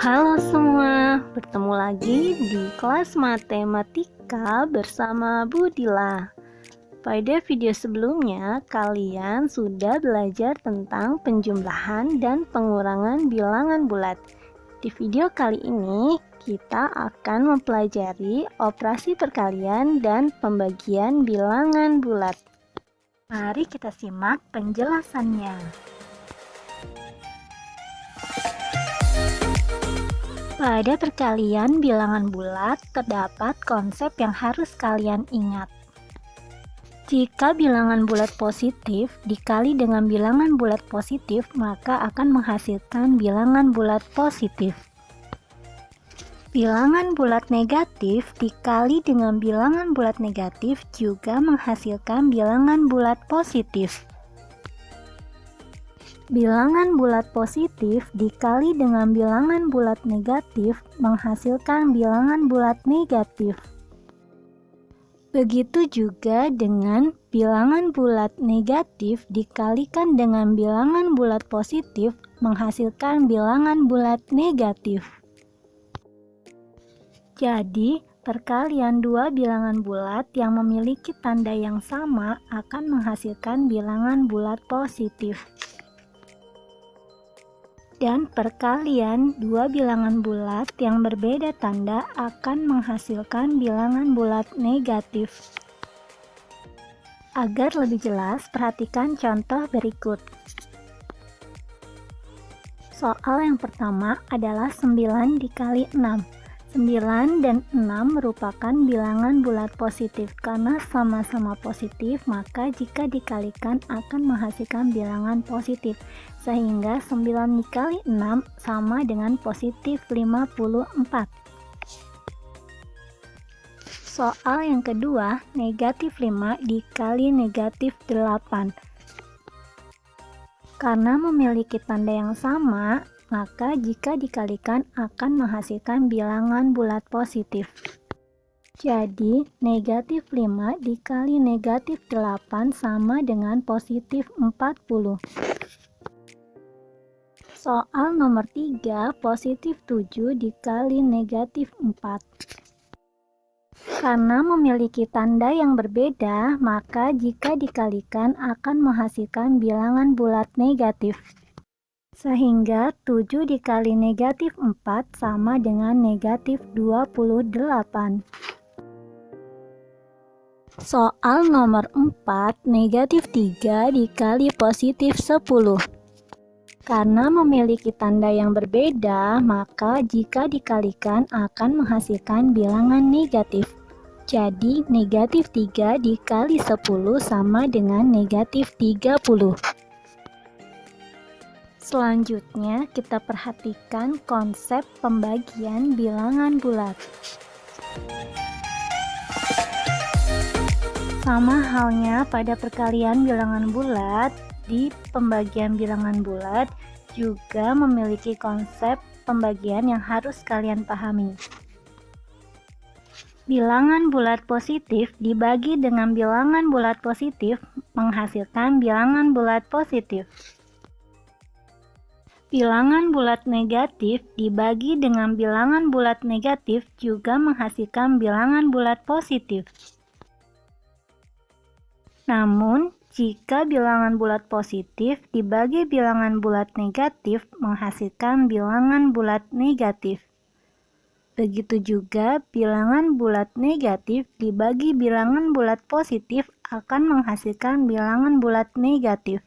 Halo semua, bertemu lagi di kelas matematika bersama Budila. Pada video sebelumnya, kalian sudah belajar tentang penjumlahan dan pengurangan bilangan bulat. Di video kali ini, kita akan mempelajari operasi perkalian dan pembagian bilangan bulat. Mari kita simak penjelasannya. Pada perkalian bilangan bulat, terdapat konsep yang harus kalian ingat. Jika bilangan bulat positif dikali dengan bilangan bulat positif, maka akan menghasilkan bilangan bulat positif. Bilangan bulat negatif dikali dengan bilangan bulat negatif juga menghasilkan bilangan bulat positif. Bilangan bulat positif dikali dengan bilangan bulat negatif menghasilkan bilangan bulat negatif. Begitu juga dengan bilangan bulat negatif dikalikan dengan bilangan bulat positif menghasilkan bilangan bulat negatif. Jadi, perkalian dua bilangan bulat yang memiliki tanda yang sama akan menghasilkan bilangan bulat positif. Dan perkalian dua bilangan bulat yang berbeda tanda akan menghasilkan bilangan bulat negatif. Agar lebih jelas, perhatikan contoh berikut. Soal yang pertama adalah 9 dikali 6. 9 dan 6 merupakan bilangan bulat positif. Karena sama-sama positif, maka jika dikalikan akan menghasilkan bilangan positif. Sehingga 9 dikali 6 sama dengan positif 54. Soal yang kedua, negatif 5 dikali negatif 8. Karena memiliki tanda yang sama, maka jika dikalikan akan menghasilkan bilangan bulat positif. Jadi, negatif 5 dikali negatif 8 sama dengan positif 40. Soal nomor 3, positif 7 dikali negatif 4. Karena memiliki tanda yang berbeda, maka jika dikalikan akan menghasilkan bilangan bulat negatif. Sehingga 7 dikali negatif 4 sama dengan negatif 28. Soal nomor 4, negatif 3 dikali positif 10. Karena memiliki tanda yang berbeda, maka jika dikalikan akan menghasilkan bilangan negatif. Jadi, negatif 3 dikali 10 sama dengan negatif 30. Selanjutnya, kita perhatikan konsep pembagian bilangan bulat. Sama halnya pada perkalian bilangan bulat, di pembagian bilangan bulat juga memiliki konsep pembagian yang harus kalian pahami. Bilangan bulat positif dibagi dengan bilangan bulat positif menghasilkan bilangan bulat positif. Bilangan bulat negatif dibagi dengan bilangan bulat negatif juga menghasilkan bilangan bulat positif. Namun, jika bilangan bulat positif dibagi bilangan bulat negatif menghasilkan bilangan bulat negatif. Begitu juga bilangan bulat negatif dibagi bilangan bulat positif akan menghasilkan bilangan bulat negatif.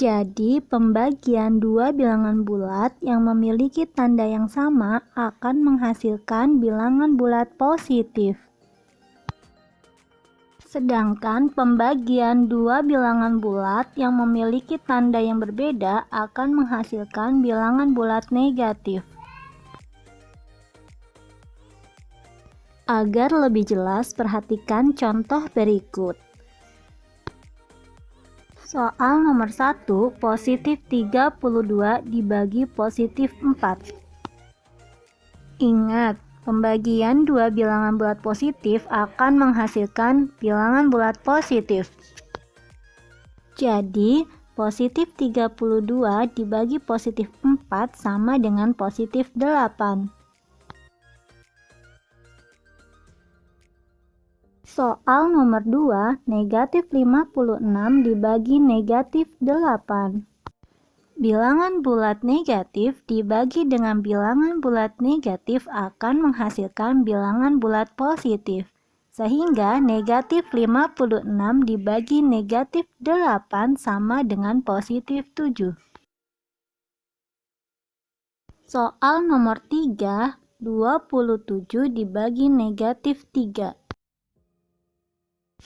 Jadi, pembagian dua bilangan bulat yang memiliki tanda yang sama akan menghasilkan bilangan bulat positif. Sedangkan pembagian dua bilangan bulat yang memiliki tanda yang berbeda akan menghasilkan bilangan bulat negatif. Agar lebih jelas, perhatikan contoh berikut. Soal nomor 1, positif 32 dibagi positif 4. Ingat, pembagian dua bilangan bulat positif akan menghasilkan bilangan bulat positif. Jadi, Positif 32 dibagi positif 4 sama dengan positif 8. Soal nomor 2, negatif 56 dibagi negatif 8. Bilangan bulat negatif dibagi dengan bilangan bulat negatif akan menghasilkan bilangan bulat positif. Sehingga negatif 56 dibagi negatif 8 sama dengan positif 7. Soal nomor 3, 27 dibagi negatif 3.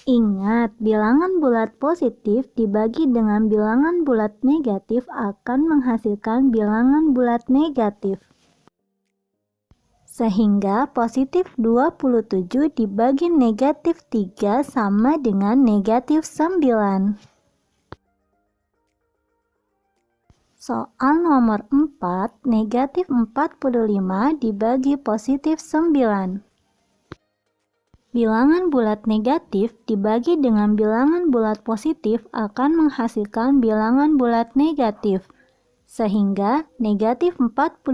Ingat, bilangan bulat positif dibagi dengan bilangan bulat negatif akan menghasilkan bilangan bulat negatif. Sehingga positif 27 dibagi negatif 3 sama dengan negatif 9. Soal nomor 4, negatif 45 dibagi positif 9. Bilangan bulat negatif dibagi dengan bilangan bulat positif akan menghasilkan bilangan bulat negatif. Sehingga negatif 45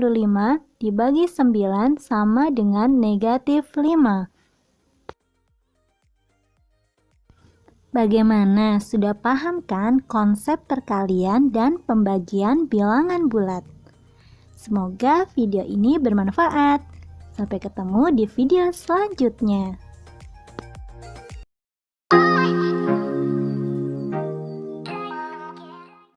dibagi 9 sama dengan negatif 5. Bagaimana? Sudah paham kan konsep perkalian dan pembagian bilangan bulat? Semoga video ini bermanfaat. Sampai ketemu di video selanjutnya.